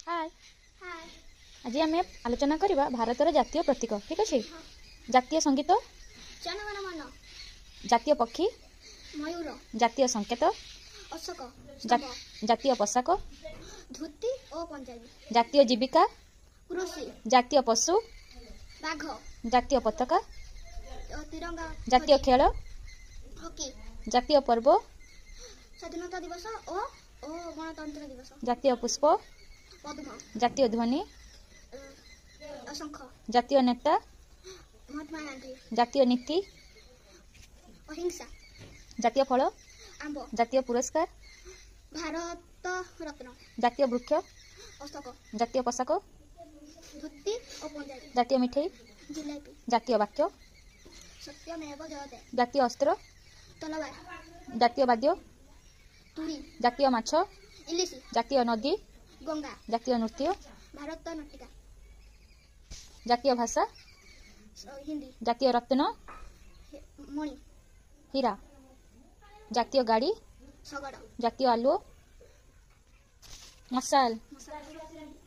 हाय हाय आज आम आलोचना करवा भारतर जातीय प्रतीक ठीक अच्छे जातीय संगीत जनगण मन जातीय पक्षी मयूर जातीय संकेत अशोक जातीय पोशाक धोती और पंजाबी जातीय जीविका कृषि जातीय पशु बाघ जातीय पताका तिरंगा जातीय खेल हॉकी जातीय पर्व स्वाधीनता दिवस और गणतंत्र दिवस जातीय पुष्प पद्म जातीय ध्वनि शंख जातीय नेता महात्मा गांधी जातीय नीति अहिंसा जातीय फल आंब जातीय पुरस्कार भारत रत्न जातीय वृक्ष अशोक जातीय पोशाक धोती और पंजाबी जातीय मिठाई जिलेबी जातीय वाक्य सत्यमेव जयते जातीय अस्त्र तलवार जातीय वाद्य तुरी जातीय माछ इलिशी जातीय नदी गंगा जातीय नृत्य भारत नाटिका जातीय भाषा हिंदी जातीय रत्न मणि हीरा जातीय गाड़ी शगड़ जातीय आलुओ मसाल मसाला